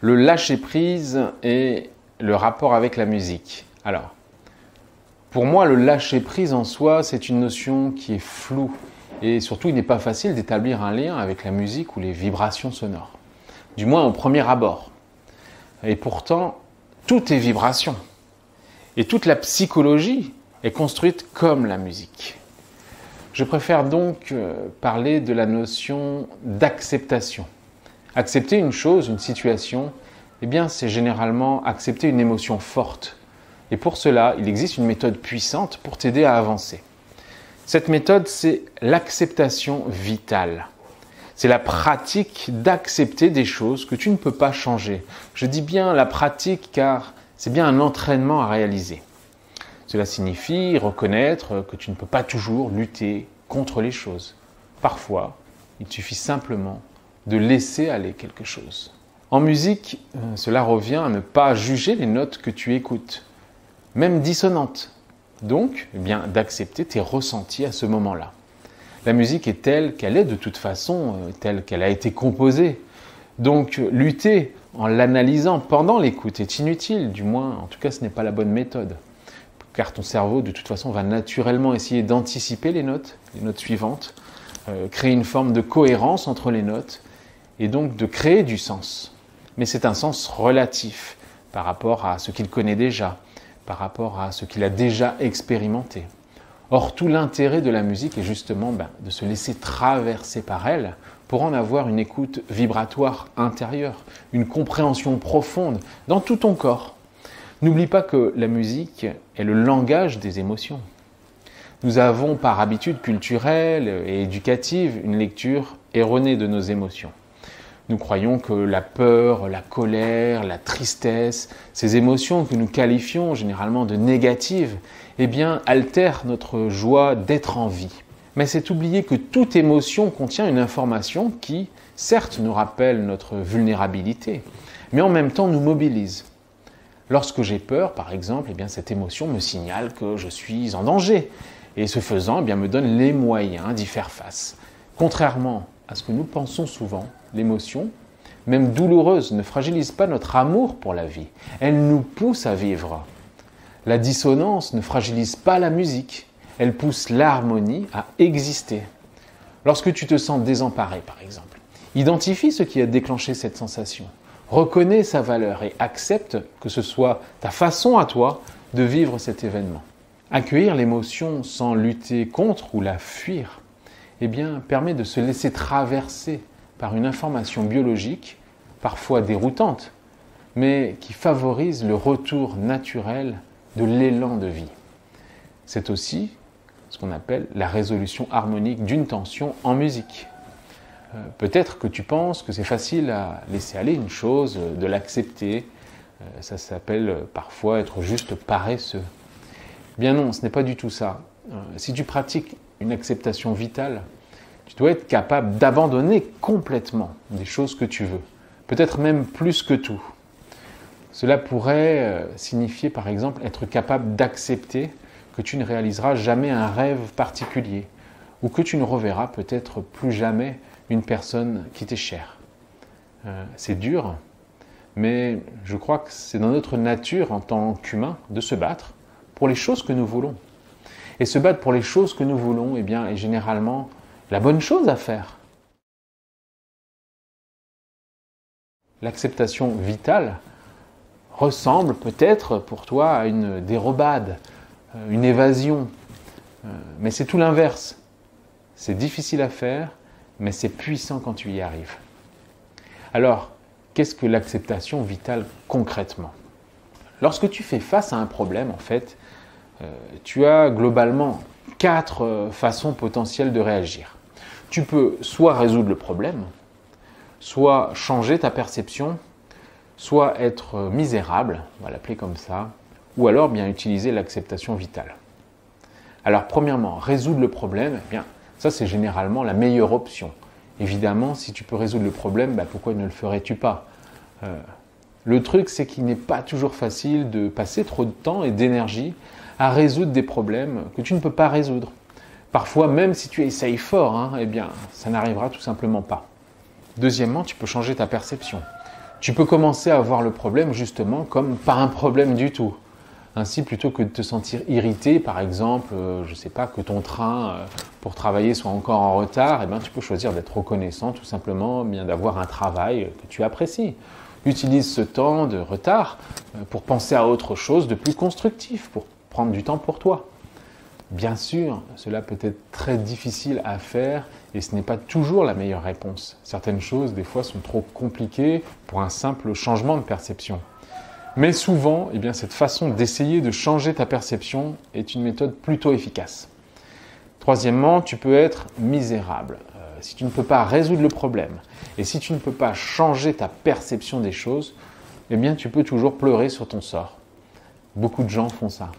le lâcher-prise et le rapport avec la musique. Alors, pour moi, le lâcher-prise en soi, c'est une notion qui est floue. Et surtout, il n'est pas facile d'établir un lien avec la musique ou les vibrations sonores. Du moins au premier abord. Et pourtant, tout est vibration. Et toute la psychologie est construite comme la musique. Je préfère donc parler de la notion d'acceptation. Accepter une chose, une situation, eh bien, c'est généralement accepter une émotion forte. Et pour cela, il existe une méthode puissante pour t'aider à avancer. Cette méthode, c'est l'acceptation vitale. C'est la pratique d'accepter des choses que tu ne peux pas changer. Je dis bien la pratique car c'est bien un entraînement à réaliser. Cela signifie reconnaître que tu ne peux pas toujours lutter contre les choses. Parfois, il suffit simplement de laisser aller quelque chose. En musique, cela revient à ne pas juger les notes que tu écoutes, même dissonantes. Donc, eh bien, d'accepter tes ressentis à ce moment-là. La musique est telle qu'elle est de toute façon, telle qu'elle a été composée. Donc, lutter en l'analysant pendant l'écoute est inutile, du moins, en tout cas, ce n'est pas la bonne méthode. Car ton cerveau, de toute façon, va naturellement essayer d'anticiper les notes suivantes, créer une forme de cohérence entre les notes, et donc de créer du sens. Mais c'est un sens relatif par rapport à ce qu'il connaît déjà, par rapport à ce qu'il a déjà expérimenté. Or, tout l'intérêt de la musique est justement de se laisser traverser par elle pour en avoir une écoute vibratoire intérieure, une compréhension profonde dans tout ton corps. N'oublie pas que la musique est le langage des émotions. Nous avons par habitude culturelle et éducative une lecture erronée de nos émotions. Nous croyons que la peur, la colère, la tristesse, ces émotions que nous qualifions généralement de négatives, eh bien, altèrent notre joie d'être en vie. Mais c'est oublier que toute émotion contient une information qui, certes, nous rappelle notre vulnérabilité, mais en même temps nous mobilise. Lorsque j'ai peur, par exemple, eh bien, cette émotion me signale que je suis en danger et ce faisant, eh bien, me donne les moyens d'y faire face. Contrairement à ce que nous pensons souvent, l'émotion, même douloureuse, ne fragilise pas notre amour pour la vie. Elle nous pousse à vivre. La dissonance ne fragilise pas la musique. Elle pousse l'harmonie à exister. Lorsque tu te sens désemparé, par exemple, identifie ce qui a déclenché cette sensation. Reconnais sa valeur et accepte que ce soit ta façon à toi de vivre cet événement. Accueillir l'émotion sans lutter contre ou la fuir, eh bien, permet de se laisser traverser par une information biologique, parfois déroutante, mais qui favorise le retour naturel de l'élan de vie. C'est aussi ce qu'on appelle la résolution harmonique d'une tension en musique. Peut-être que tu penses que c'est facile à laisser aller une chose, de l'accepter. Ça s'appelle parfois être juste paresseux. Bien non, ce n'est pas du tout ça. Si tu pratiques une acceptation vitale, tu dois être capable d'abandonner complètement des choses que tu veux, peut-être même plus que tout. Cela pourrait signifier par exemple être capable d'accepter que tu ne réaliseras jamais un rêve particulier ou que tu ne reverras peut-être plus jamais une personne qui t'est chère. C'est dur, mais je crois que c'est dans notre nature en tant qu'humain de se battre pour les choses que nous voulons. Et se battre pour les choses que nous voulons, eh bien, est généralement la bonne chose à faire. L'acceptation vitale ressemble peut-être pour toi à une dérobade, une évasion, mais c'est tout l'inverse. C'est difficile à faire, mais c'est puissant quand tu y arrives. Alors, qu'est-ce que l'acceptation vitale concrètement ? Lorsque tu fais face à un problème, en fait, tu as globalement 4 façons potentielles de réagir. Tu peux soit résoudre le problème, soit changer ta perception, soit être misérable, on va l'appeler comme ça, ou alors bien utiliser l'acceptation vitale. Alors premièrement, résoudre le problème, eh bien, ça c'est généralement la meilleure option. Évidemment, si tu peux résoudre le problème, pourquoi ne le ferais-tu pas ? Le truc, c'est qu'il n'est pas toujours facile de passer trop de temps et d'énergie à résoudre des problèmes que tu ne peux pas résoudre. Parfois, même si tu essayes fort, eh bien, ça n'arrivera tout simplement pas. Deuxièmement, tu peux changer ta perception. Tu peux commencer à voir le problème justement comme pas un problème du tout. Ainsi, plutôt que de te sentir irrité, par exemple, je ne sais pas, que ton train pour travailler soit encore en retard, eh bien, tu peux choisir d'être reconnaissant tout simplement, bien d'avoir un travail que tu apprécies. Utilise ce temps de retard pour penser à autre chose de plus constructif, pour prendre du temps pour toi. Bien sûr, cela peut être très difficile à faire et ce n'est pas toujours la meilleure réponse. Certaines choses, des fois, sont trop compliquées pour un simple changement de perception. Mais souvent, eh bien, cette façon d'essayer de changer ta perception est une méthode plutôt efficace. Troisièmement, tu peux être misérable. Si tu ne peux pas résoudre le problème et si tu ne peux pas changer ta perception des choses, eh bien, tu peux toujours pleurer sur ton sort. Beaucoup de gens font ça.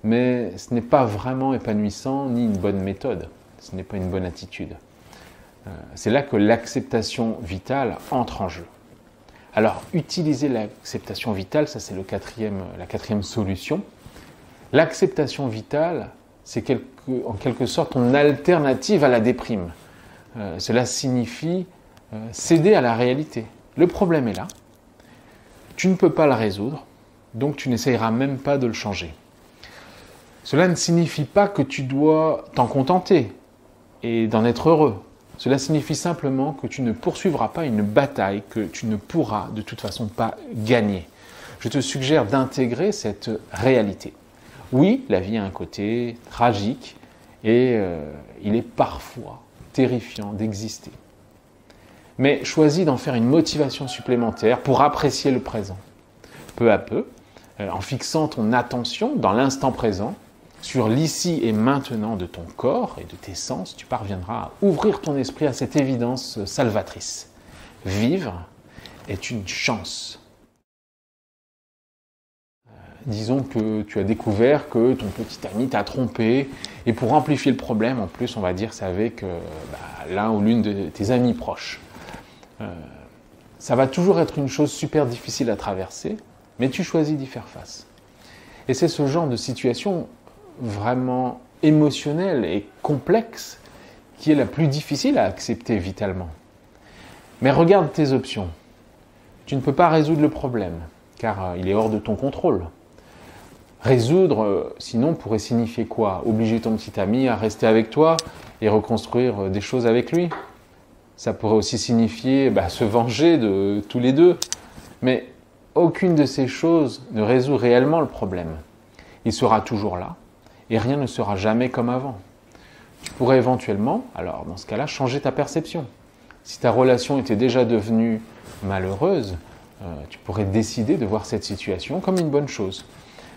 Mais ce n'est pas vraiment épanouissant ni une bonne méthode. Ce n'est pas une bonne attitude. C'est là que l'acceptation vitale entre en jeu. Alors, utiliser l'acceptation vitale, ça c'est la quatrième solution. L'acceptation vitale, c'est en quelque sorte ton alternative à la déprime. Cela signifie céder à la réalité. Le problème est là, tu ne peux pas le résoudre, donc tu n'essayeras même pas de le changer. Cela ne signifie pas que tu dois t'en contenter et d'en être heureux. Cela signifie simplement que tu ne poursuivras pas une bataille que tu ne pourras de toute façon pas gagner. Je te suggère d'intégrer cette réalité. Oui, la vie a un côté tragique et il est parfois terrifiant d'exister. Mais choisis d'en faire une motivation supplémentaire pour apprécier le présent. Peu à peu, en fixant ton attention dans l'instant présent, sur l'ici et maintenant de ton corps et de tes sens, tu parviendras à ouvrir ton esprit à cette évidence salvatrice. Vivre est une chance. Disons que tu as découvert que ton petit ami t'a trompé et pour amplifier le problème, en plus, on va dire c'est avec l'un ou l'une de tes amis proches. Ça va toujours être une chose super difficile à traverser, mais tu choisis d'y faire face. Et c'est ce genre de situation vraiment émotionnelle et complexe qui est la plus difficile à accepter vitalement. Mais regarde tes options. Tu ne peux pas résoudre le problème, car il est hors de ton contrôle. Résoudre, sinon, pourrait signifier quoi? Obliger ton petit ami à rester avec toi et reconstruire des choses avec lui. Ça pourrait aussi signifier se venger de tous les deux. Mais aucune de ces choses ne résout réellement le problème. Il sera toujours là et rien ne sera jamais comme avant. Tu pourrais éventuellement, alors dans ce cas-là, changer ta perception. Si ta relation était déjà devenue malheureuse, tu pourrais décider de voir cette situation comme une bonne chose.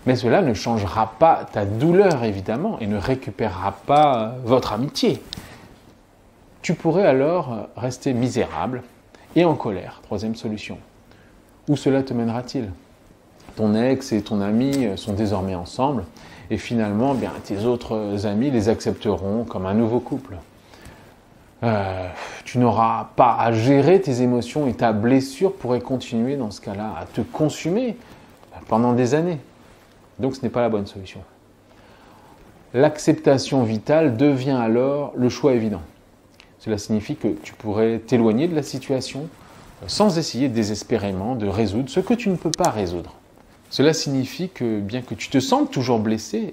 Mais cela ne changera pas ta douleur, évidemment, et ne récupérera pas votre amitié. Tu pourrais alors rester misérable et en colère, troisième solution. Où cela te mènera-t-il? Ton ex et ton ami sont désormais ensemble, et finalement, tes autres amis les accepteront comme un nouveau couple. Tu n'auras pas à gérer tes émotions et ta blessure pourrait continuer dans ce cas-là à te consumer pendant des années. Donc ce n'est pas la bonne solution. L'acceptation vitale devient alors le choix évident. Cela signifie que tu pourrais t'éloigner de la situation sans essayer désespérément de résoudre ce que tu ne peux pas résoudre. Cela signifie que bien que tu te sentes toujours blessé,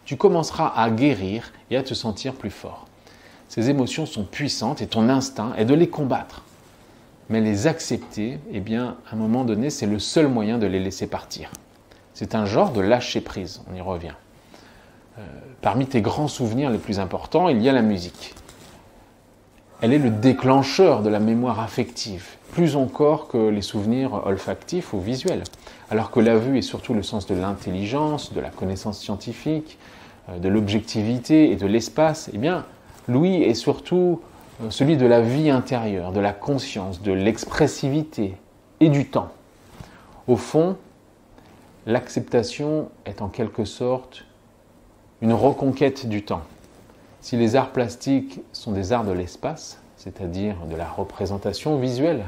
tu commenceras à guérir et à te sentir plus fort. Ces émotions sont puissantes et ton instinct est de les combattre. Mais les accepter, à un moment donné, c'est le seul moyen de les laisser partir. C'est un genre de lâcher prise, on y revient. Parmi tes grands souvenirs les plus importants, il y a la musique. Elle est le déclencheur de la mémoire affective, plus encore que les souvenirs olfactifs ou visuels. Alors que la vue est surtout le sens de l'intelligence, de la connaissance scientifique, de l'objectivité et de l'espace, l'ouïe est surtout celui de la vie intérieure, de la conscience, de l'expressivité et du temps. Au fond, l'acceptation est en quelque sorte une reconquête du temps. Si les arts plastiques sont des arts de l'espace, c'est-à-dire de la représentation visuelle,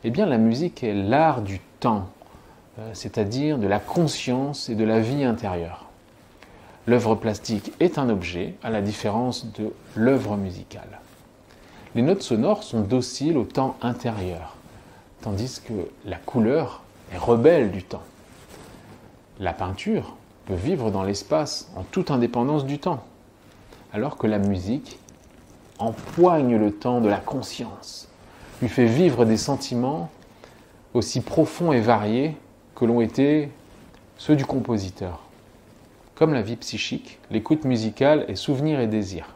la musique est l'art du temps, c'est-à-dire de la conscience et de la vie intérieure. L'œuvre plastique est un objet, à la différence de l'œuvre musicale. Les notes sonores sont dociles au temps intérieur, tandis que la couleur est rebelle du temps. La peinture peut vivre dans l'espace en toute indépendance du temps, alors que la musique empoigne le temps de la conscience, lui fait vivre des sentiments aussi profonds et variés que l'ont été ceux du compositeur. Comme la vie psychique, l'écoute musicale est souvenir et désir.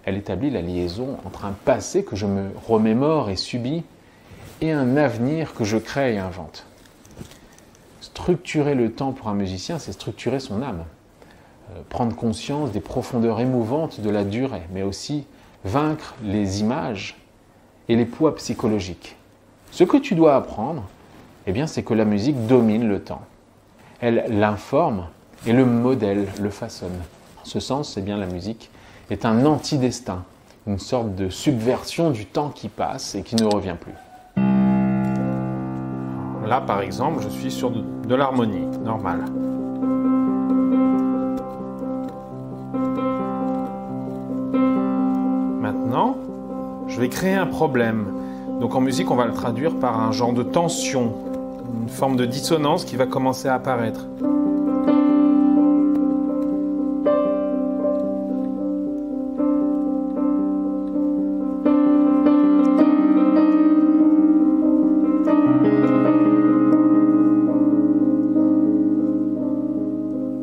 Elle établit la liaison entre un passé que je me remémore et subis et un avenir que je crée et invente. Structurer le temps pour un musicien, c'est structurer son âme. Prendre conscience des profondeurs émouvantes de la durée, mais aussi vaincre les images et les poids psychologiques. Ce que tu dois apprendre, eh bien, c'est que la musique domine le temps. Elle l'informe et le modèle, le façonne. En ce sens, eh bien, la musique est un anti-destin, une sorte de subversion du temps qui passe et qui ne revient plus. Là, par exemple, je suis sur de l'harmonie, normale. Maintenant, je vais créer un problème. Donc en musique, on va le traduire par un genre de tension, une forme de dissonance qui va commencer à apparaître.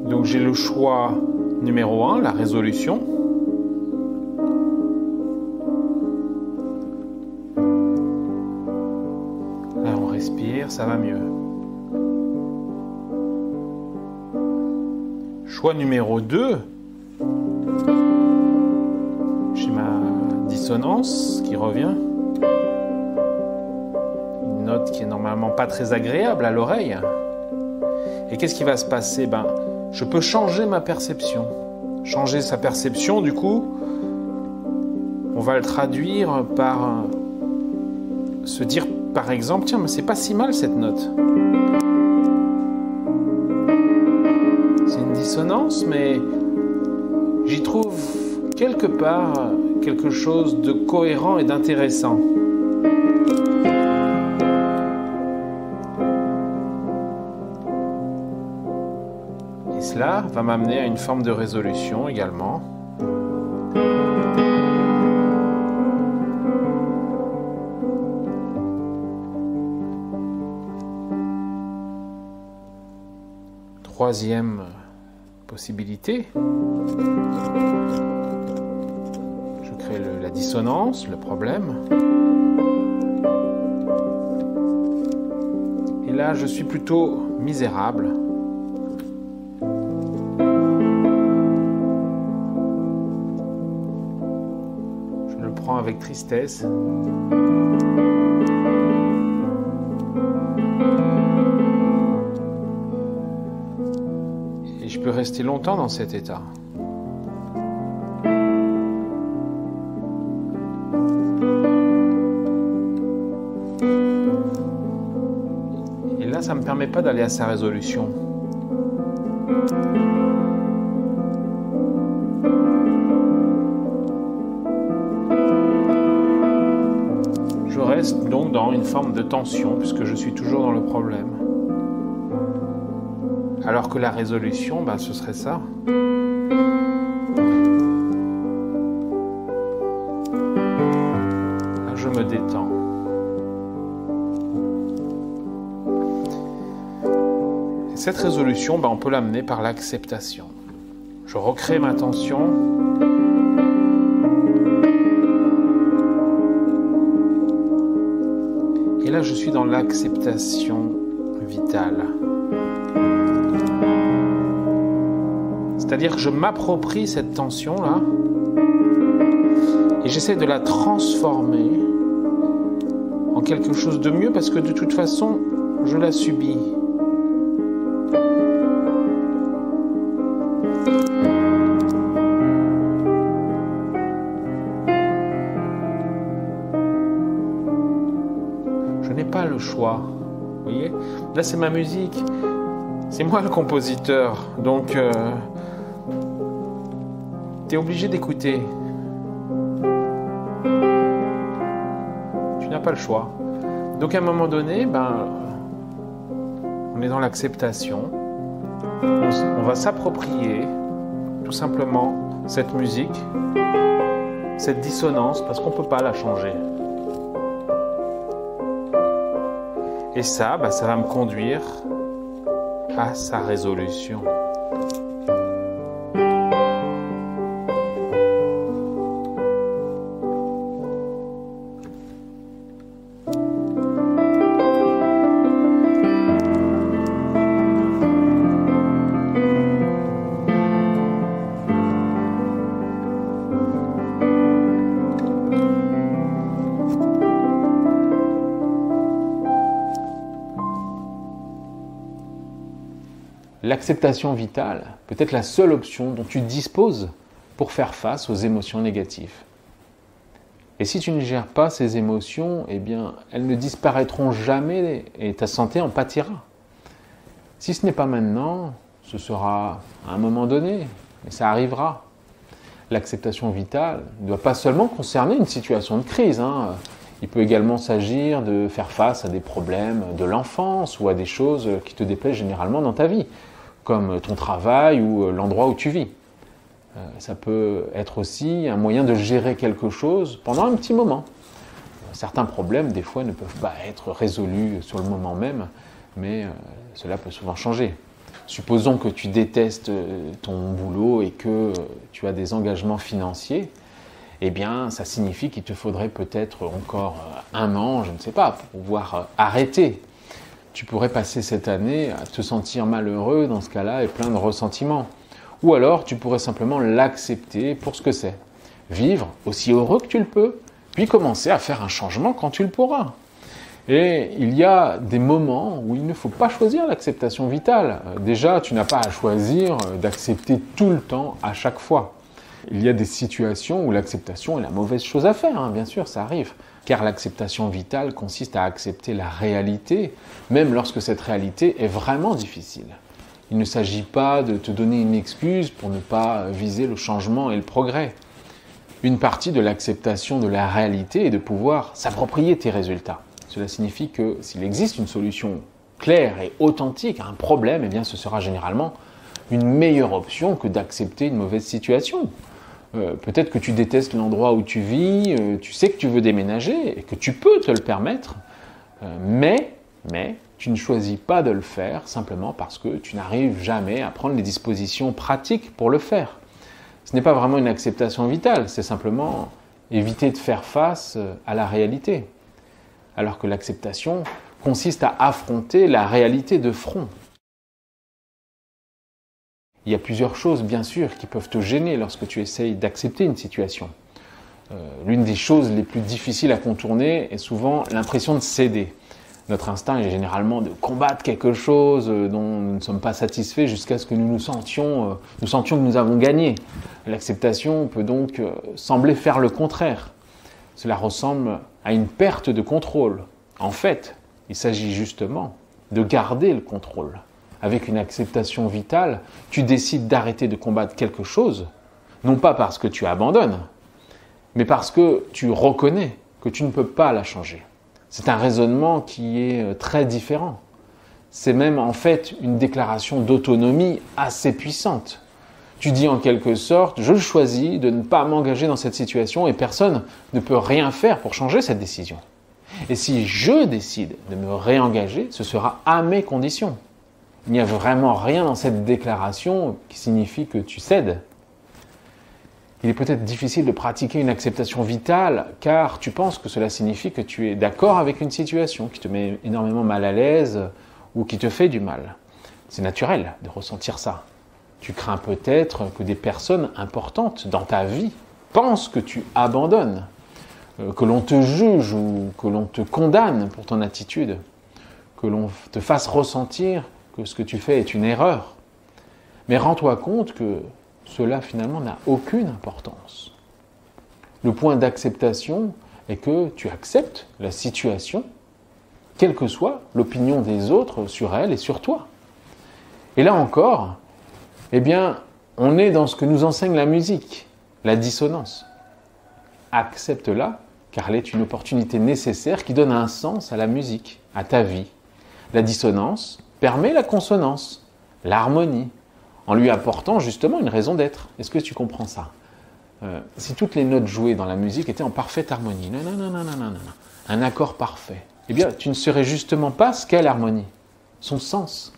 Donc j'ai le choix numéro 1, la résolution. Là on respire, ça va mieux. Choix numéro 2, j'ai ma dissonance qui revient. Une note qui est normalement pas très agréable à l'oreille. Et qu'est-ce qui va se passer ? Je peux changer ma perception. Changer sa perception, du coup, on va le traduire par se dire, par exemple, tiens, mais c'est pas si mal cette note. C'est une dissonance, mais j'y trouve quelque part quelque chose de cohérent et d'intéressant. Cela va m'amener à une forme de résolution également. Troisième possibilité, je crée la dissonance, le problème. Et là, je suis plutôt misérable. Avec tristesse. Et je peux rester longtemps dans cet état. Et là, ça ne me permet pas d'aller à sa résolution. Donc dans une forme de tension puisque je suis toujours dans le problème. Alors que la résolution, ce serait ça. Là, je me détends. Et cette résolution, on peut l'amener par l'acceptation. Je recrée ma tension. Et là, je suis dans l'acceptation vitale. C'est-à-dire que je m'approprie cette tension-là et j'essaie de la transformer en quelque chose de mieux parce que de toute façon, je la subis. Pas le choix, vous voyez, là c'est ma musique, c'est moi le compositeur, donc t'es obligé d'écouter, tu n'as pas le choix, Donc à un moment donné, on est dans l'acceptation. On va s'approprier tout simplement cette musique, cette dissonance, parce qu'on ne peut pas la changer. Et ça va me conduire à sa résolution. L'acceptation vitale peut être la seule option dont tu disposes pour faire face aux émotions négatives. Et si tu ne gères pas ces émotions, elles ne disparaîtront jamais et ta santé en pâtira. Si ce n'est pas maintenant, ce sera à un moment donné, mais ça arrivera. L'acceptation vitale ne doit pas seulement concerner une situation de crise. Il peut également s'agir de faire face à des problèmes de l'enfance ou à des choses qui te déplaisent généralement dans ta vie, comme ton travail ou l'endroit où tu vis. Ça peut être aussi un moyen de gérer quelque chose pendant un petit moment. Certains problèmes, des fois, ne peuvent pas être résolus sur le moment même, mais cela peut souvent changer. Supposons que tu détestes ton boulot et que tu as des engagements financiers, ça signifie qu'il te faudrait peut-être encore un an, je ne sais pas, pour pouvoir arrêter. Tu pourrais passer cette année à te sentir malheureux dans ce cas-là et plein de ressentiments. Ou alors, tu pourrais simplement l'accepter pour ce que c'est. Vivre aussi heureux que tu le peux, puis commencer à faire un changement quand tu le pourras. Et il y a des moments où il ne faut pas choisir l'acceptation vitale. Déjà, tu n'as pas à choisir d'accepter tout le temps à chaque fois. Il y a des situations où l'acceptation est la mauvaise chose à faire, bien sûr, ça arrive. Car l'acceptation vitale consiste à accepter la réalité, même lorsque cette réalité est vraiment difficile. Il ne s'agit pas de te donner une excuse pour ne pas viser le changement et le progrès. Une partie de l'acceptation de la réalité est de pouvoir s'approprier tes résultats. Cela signifie que s'il existe une solution claire et authentique à un problème, ce sera généralement une meilleure option que d'accepter une mauvaise situation. Peut-être que tu détestes l'endroit où tu vis, tu sais que tu veux déménager et que tu peux te le permettre, mais tu ne choisis pas de le faire simplement parce que tu n'arrives jamais à prendre les dispositions pratiques pour le faire. Ce n'est pas vraiment une acceptation vitale, c'est simplement éviter de faire face à la réalité. Alors que l'acceptation consiste à affronter la réalité de front. Il y a plusieurs choses, bien sûr, qui peuvent te gêner lorsque tu essayes d'accepter une situation. L'une des choses les plus difficiles à contourner est souvent l'impression de céder. Notre instinct est généralement de combattre quelque chose dont nous ne sommes pas satisfaits jusqu'à ce que nous sentions que nous avons gagné. L'acceptation peut donc sembler faire le contraire. Cela ressemble à une perte de contrôle. En fait, il s'agit justement de garder le contrôle. Avec une acceptation vitale, tu décides d'arrêter de combattre quelque chose, non pas parce que tu abandonnes, mais parce que tu reconnais que tu ne peux pas la changer. C'est un raisonnement qui est très différent. C'est même en fait une déclaration d'autonomie assez puissante. Tu dis en quelque sorte, je choisis de ne pas m'engager dans cette situation et personne ne peut rien faire pour changer cette décision. Et si je décide de me réengager, ce sera à mes conditions. Il n'y a vraiment rien dans cette déclaration qui signifie que tu cèdes. Il est peut-être difficile de pratiquer une acceptation vitale car tu penses que cela signifie que tu es d'accord avec une situation qui te met énormément mal à l'aise ou qui te fait du mal. C'est naturel de ressentir ça. Tu crains peut-être que des personnes importantes dans ta vie pensent que tu abandonnes, que l'on te juge ou que l'on te condamne pour ton attitude, que l'on te fasse ressentir que ce que tu fais est une erreur. Mais rends-toi compte que cela finalement n'a aucune importance. Le point d'acceptation est que tu acceptes la situation, quelle que soit l'opinion des autres sur elle et sur toi. Et là encore, on est dans ce que nous enseigne la musique, la dissonance. Accepte-la, car elle est une opportunité nécessaire qui donne un sens à la musique, à ta vie. La dissonance permet la consonance, l'harmonie, en lui apportant justement une raison d'être. Est-ce que tu comprends ça? Si toutes les notes jouées dans la musique étaient en parfaite harmonie, un accord parfait, eh bien, tu ne serais justement pas ce qu'est l'harmonie, son sens.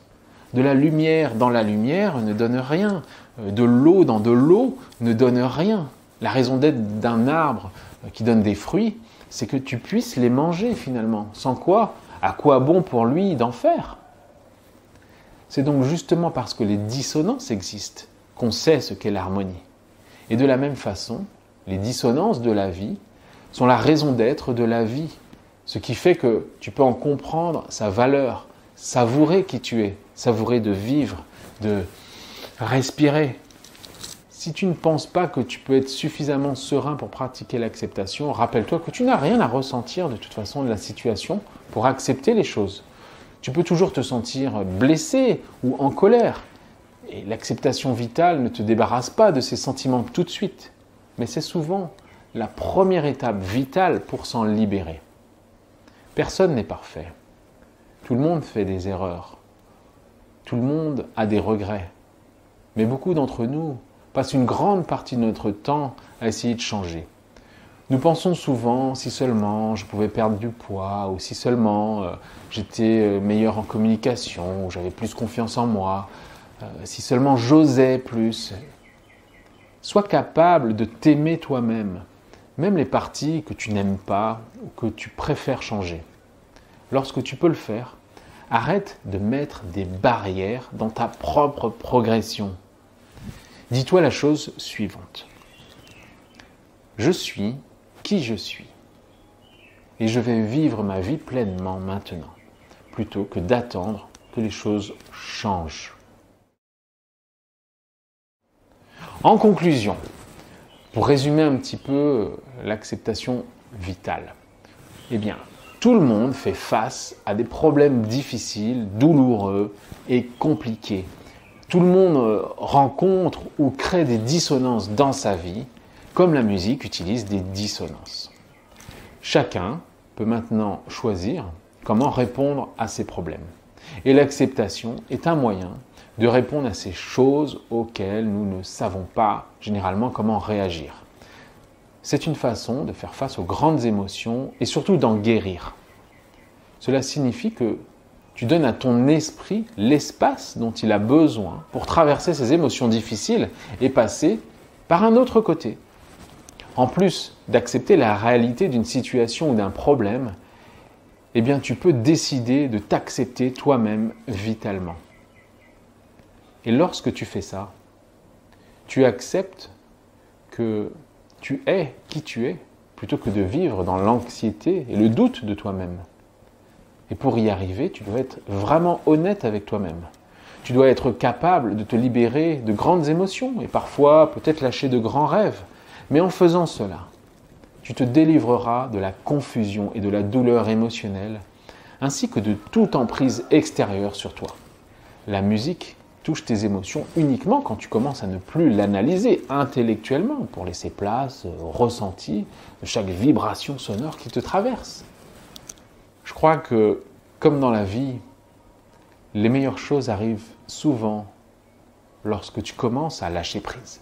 De la lumière dans la lumière ne donne rien, de l'eau dans de l'eau ne donne rien. La raison d'être d'un arbre qui donne des fruits, c'est que tu puisses les manger finalement. Sans quoi, à quoi bon pour lui d'en faire? C'est donc justement parce que les dissonances existent qu'on sait ce qu'est l'harmonie. Et de la même façon, les dissonances de la vie sont la raison d'être de la vie. Ce qui fait que tu peux en comprendre sa valeur, savourer qui tu es, savourer de vivre, de respirer. Si tu ne penses pas que tu peux être suffisamment serein pour pratiquer l'acceptation, rappelle-toi que tu n'as rien à ressentir de toute façon de la situation pour accepter les choses. Tu peux toujours te sentir blessé ou en colère. Et l'acceptation vitale ne te débarrasse pas de ces sentiments tout de suite. Mais c'est souvent la première étape vitale pour s'en libérer. Personne n'est parfait. Tout le monde fait des erreurs. Tout le monde a des regrets. Mais beaucoup d'entre nous passent une grande partie de notre temps à essayer de changer. Nous pensons souvent, si seulement je pouvais perdre du poids, ou si seulement j'étais meilleur en communication, ou j'avais plus confiance en moi, si seulement j'osais plus. Sois capable de t'aimer toi-même, même les parties que tu n'aimes pas ou que tu préfères changer. Lorsque tu peux le faire, arrête de mettre des barrières dans ta propre progression. Dis-toi la chose suivante. Je suis qui je suis. Et je vais vivre ma vie pleinement maintenant, plutôt que d'attendre que les choses changent. En conclusion, pour résumer un petit peu l'acceptation vitale, eh bien, tout le monde fait face à des problèmes difficiles, douloureux et compliqués. Tout le monde rencontre ou crée des dissonances dans sa vie, comme la musique utilise des dissonances. Chacun peut maintenant choisir comment répondre à ces problèmes. Et l'acceptation est un moyen de répondre à ces choses auxquelles nous ne savons pas généralement comment réagir. C'est une façon de faire face aux grandes émotions et surtout d'en guérir. Cela signifie que tu donnes à ton esprit l'espace dont il a besoin pour traverser ces émotions difficiles et passer par un autre côté. En plus d'accepter la réalité d'une situation ou d'un problème, eh bien tu peux décider de t'accepter toi-même vitalement. Et lorsque tu fais ça, tu acceptes que tu es qui tu es, plutôt que de vivre dans l'anxiété et le doute de toi-même. Et pour y arriver, tu dois être vraiment honnête avec toi-même. Tu dois être capable de te libérer de grandes émotions et parfois peut-être lâcher de grands rêves. Mais en faisant cela, tu te délivreras de la confusion et de la douleur émotionnelle, ainsi que de toute emprise extérieure sur toi. La musique touche tes émotions uniquement quand tu commences à ne plus l'analyser intellectuellement pour laisser place au ressenti de chaque vibration sonore qui te traverse. Je crois que, comme dans la vie, les meilleures choses arrivent souvent lorsque tu commences à lâcher prise.